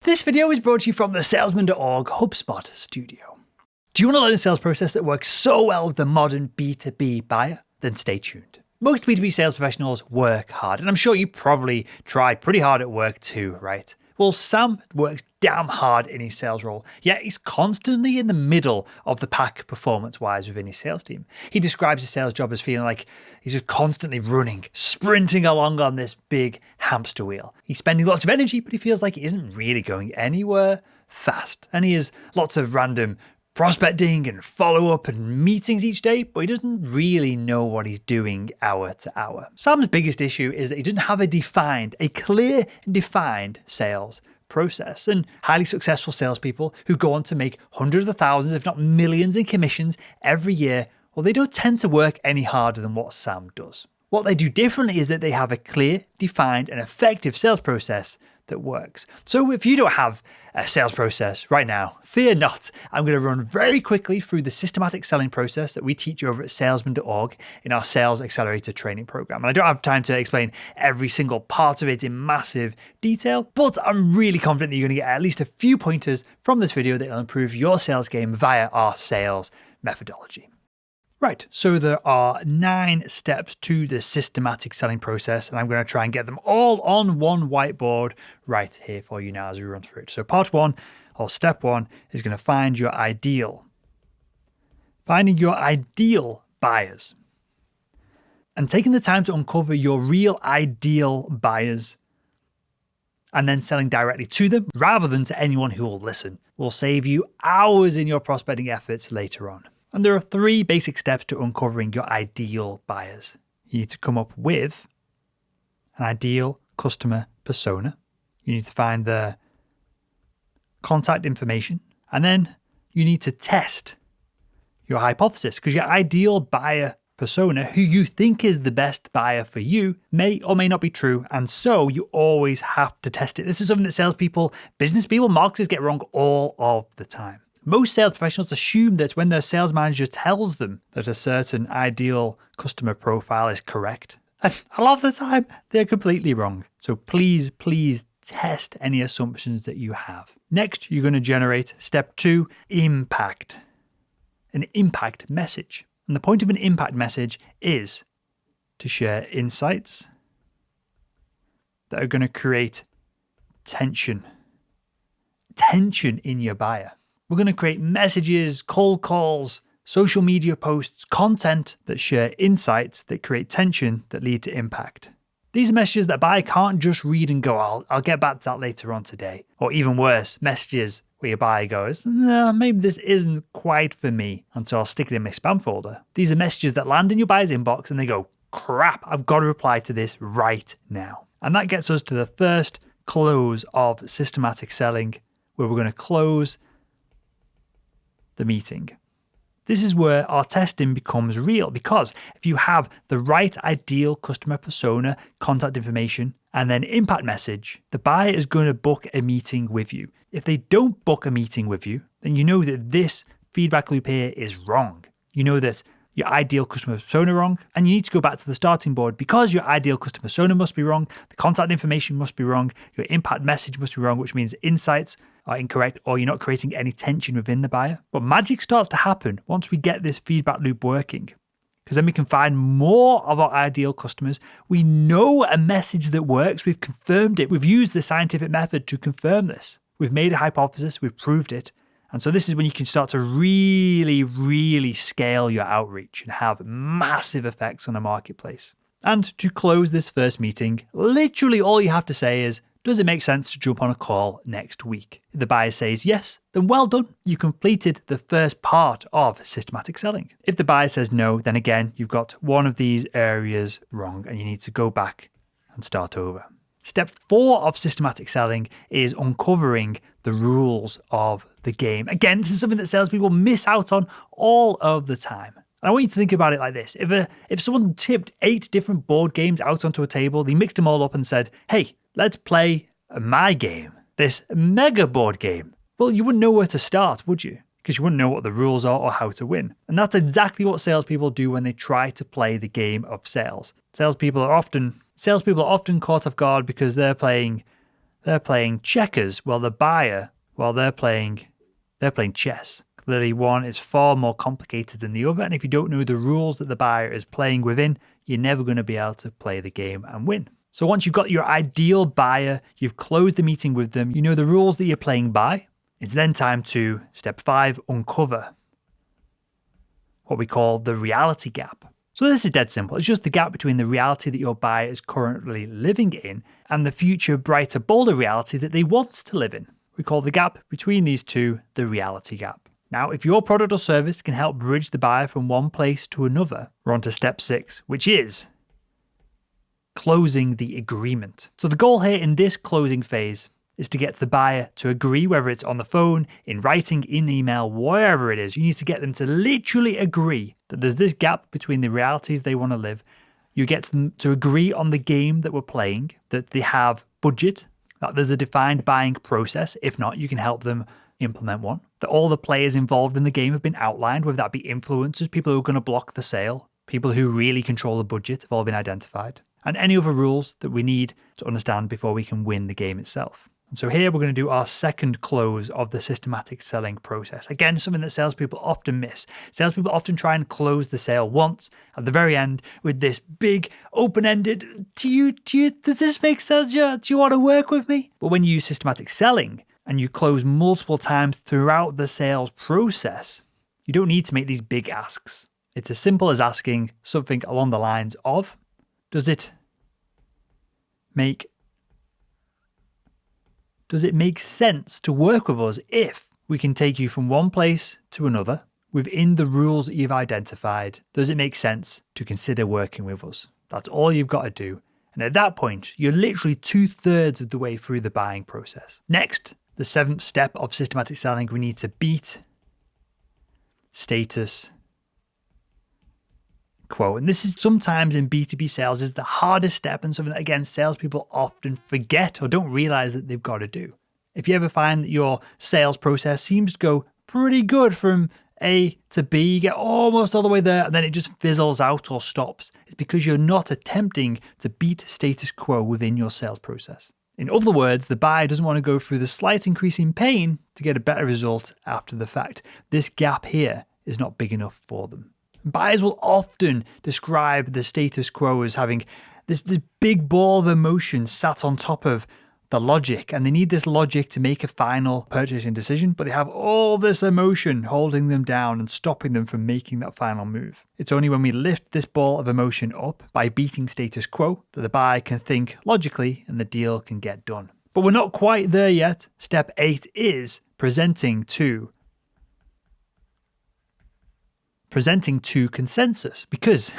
This video is brought to you from the Salesman.org HubSpot studio. Do you want to learn a sales process that works so well with the modern B2B buyer? Then stay tuned. Most B2B sales professionals work hard, and I'm sure you probably try pretty hard at work too, right? Well, Sam works damn hard in his sales role, yet he's constantly in the middle of the pack performance-wise within his sales team. He describes his sales job as feeling like he's just constantly running, sprinting along on this big hamster wheel. He's spending lots of energy, but he feels like he isn't really going anywhere fast. And he has lots of random prospecting and follow-up and meetings each day, but he doesn't really know what he's doing hour to hour. Sam's biggest issue is that he doesn't have a clear and defined sales process. And highly successful salespeople who go on to make hundreds of thousands, if not millions in commissions every year, well, they don't tend to work any harder than what Sam does. What they do differently is that they have a clear, defined, and effective sales process that works. So if you don't have a sales process right now, fear not. I'm going to run very quickly through the systematic selling process that we teach over at salesman.org in our Sales Accelerator training program. And I don't have time to explain every single part of it in massive detail, but I'm really confident that you're going to get at least a few pointers from this video that will improve your sales game via our sales methodology. Right, so there are 9 steps to the systematic selling process, and I'm going to try and get them all on one whiteboard right here for you now as we run through it. So part 1, or step 1, is going to find your ideal. Finding your ideal buyers. And taking the time to uncover your real ideal buyers and then selling directly to them rather than to anyone who will listen will save you hours in your prospecting efforts later on. And there are 3 basic steps to uncovering your ideal buyers. You need to come up with an ideal customer persona. You need to find the contact information. And then you need to test your hypothesis, because your ideal buyer persona, who you think is the best buyer for you, may or may not be true. And so you always have to test it. This is something that salespeople, business people, marketers get wrong all of the time. Most sales professionals assume that when their sales manager tells them that a certain ideal customer profile is correct, and a lot of the time they're completely wrong. So please test any assumptions that you have. Next, you're going to generate step 2, impact. An impact message. And the point of an impact message is to share insights that are going to create tension in your buyer. We're going to create messages, cold calls, social media posts, content that share insights that create tension that lead to impact. These are messages that a buyer can't just read and go, I'll get back to that later on today. Or even worse, messages where your buyer goes, no, maybe this isn't quite for me, and so I'll stick it in my spam folder. These are messages that land in your buyer's inbox and they go, crap, I've got to reply to this right now. And that gets us to the first close of systematic selling, where we're going to close the meeting. This is where our testing becomes real, because if you have the right ideal customer persona, contact information, and then impact message, the buyer is going to book a meeting with you. If they don't book a meeting with you, then you know that this feedback loop here is wrong. You know that your ideal customer persona wrong, and you need to go back to the starting board because your ideal customer persona must be wrong, the contact information must be wrong, your impact message must be wrong, which means insights are incorrect or you're not creating any tension within the buyer. But magic starts to happen once we get this feedback loop working, because then we can find more of our ideal customers. We know a message that works. We've confirmed it. We've used the scientific method to confirm this. We've made a hypothesis. We've proved it. And so this is when you can start to really scale your outreach and have massive effects on the marketplace. And to close this first meeting, literally all you have to say is, does it make sense to jump on a call next week? If the buyer says yes, then well done. You completed the first part of systematic selling. If the buyer says no, then again, you've got one of these areas wrong and you need to go back and start over. Step 4 of systematic selling is uncovering the rules of the game. Again, this is something that salespeople miss out on all of the time. And I want you to think about it like this. If someone tipped 8 different board games out onto a table, they mixed them all up and said, hey, let's play my game, this mega board game. Well, you wouldn't know where to start, would you? Because you wouldn't know what the rules are or how to win. And that's exactly what salespeople do when they try to play the game of sales. Salespeople are often caught off guard because they're playing they're playing checkers, while the buyer, they're playing chess. Clearly one is far more complicated than the other, and if you don't know the rules that the buyer is playing within, you're never going to be able to play the game and win. So once you've got your ideal buyer, you've closed the meeting with them, you know the rules that you're playing by, it's then time to, step 5, uncover what we call the reality gap. So this is dead simple. It's just the gap between the reality that your buyer is currently living in and the future, brighter, bolder reality that they want to live in. We call the gap between these two the reality gap. Now, if your product or service can help bridge the buyer from one place to another, we're on to step 6, which is closing the agreement. So the goal here in this closing phase is to get the buyer to agree, whether it's on the phone, in writing, in email, wherever it is. You need to get them to literally agree that there's this gap between the realities they want to live. You get them to agree on the game that we're playing, that they have budget, that there's a defined buying process. If not, you can help them implement one. That all the players involved in the game have been outlined, whether that be influencers, people who are going to block the sale, people who really control the budget have all been identified, and any other rules that we need to understand before we can win the game itself. And so here we're going to do our second close of the systematic selling process. Again, something that salespeople often miss. Salespeople often try and close the sale once at the very end with this big open-ended, does this make sense? Do you want to work with me? But when you use systematic selling and you close multiple times throughout the sales process, you don't need to make these big asks. It's as simple as asking something along the lines of, does it make sense to work with us if we can take you from one place to another within the rules that you've identified? Does it make sense to consider working with us? That's all you've got to do. And at that point, you're literally 2/3 of the way through the buying process. Next, the 7th step of systematic selling, we need to beat status quo. And this is sometimes in B2B sales is the hardest step and something that, again, salespeople often forget or don't realize that they've got to do. If you ever find that your sales process seems to go pretty good from A to B, you get almost all the way there, and then it just fizzles out or stops, it's because you're not attempting to beat status quo within your sales process. In other words, the buyer doesn't want to go through the slight increase in pain to get a better result after the fact. This gap here is not big enough for them. Buyers will often describe the status quo as having this big ball of emotion sat on top of the logic, and they need this logic to make a final purchasing decision, but they have all this emotion holding them down and stopping them from making that final move. It's only when we lift this ball of emotion up by beating status quo that the buyer can think logically and the deal can get done. But we're not quite there yet. Step 8 is presenting to consensus, because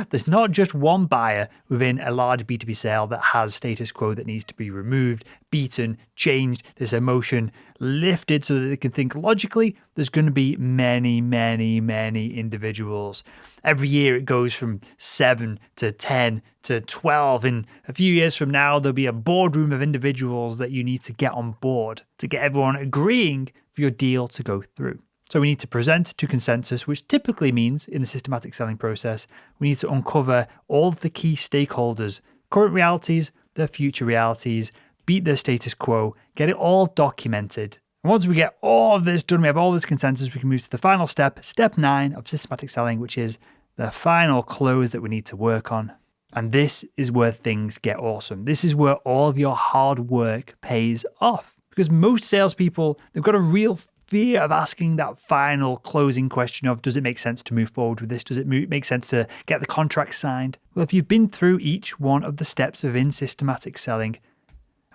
there's not just one buyer within a large B2B sale that has status quo that needs to be removed, beaten, changed, this emotion lifted so that they can think logically. There's going to be many, many, many individuals. Every year it goes from 7 to 10 to 12. In a few years from now, there'll be a boardroom of individuals that you need to get on board to get everyone agreeing for your deal to go through. So we need to present to consensus, which typically means in the systematic selling process, we need to uncover all of the key stakeholders, current realities, their future realities, beat their status quo, get it all documented. And once we get all of this done, we have all this consensus, we can move to the final step, step 9 of systematic selling, which is the final close that we need to work on. And this is where things get awesome. This is where all of your hard work pays off. Because most salespeople, they've got a real fear of asking that final closing question of, does it make sense to move forward with this? Does it make sense to get the contract signed? Well, if you've been through each one of the steps within systematic selling,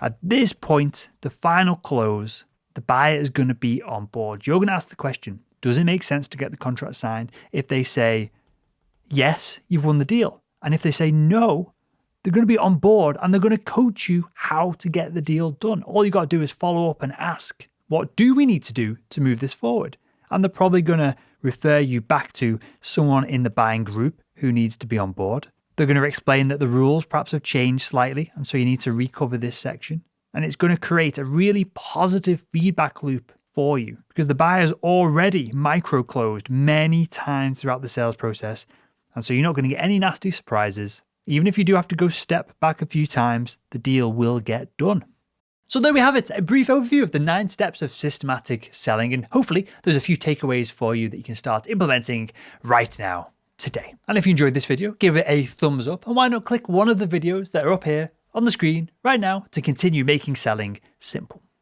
at this point, the final close, the buyer is going to be on board. You're going to ask the question, does it make sense to get the contract signed? If they say yes, you've won the deal. And if they say no, they're going to be on board and they're going to coach you how to get the deal done. All you got to do is follow up and ask, what do we need to do to move this forward? And they're probably going to refer you back to someone in the buying group who needs to be on board. They're going to explain that the rules perhaps have changed slightly, and so you need to recover this section. And it's going to create a really positive feedback loop for you because the buyer's already micro-closed many times throughout the sales process. And so you're not going to get any nasty surprises. Even if you do have to go step back a few times, the deal will get done. So there we have it, a brief overview of the 9 steps of systematic selling, and hopefully there's a few takeaways for you that you can start implementing right now, today. And if you enjoyed this video, give it a thumbs up, and why not click one of the videos that are up here on the screen right now to continue making selling simple.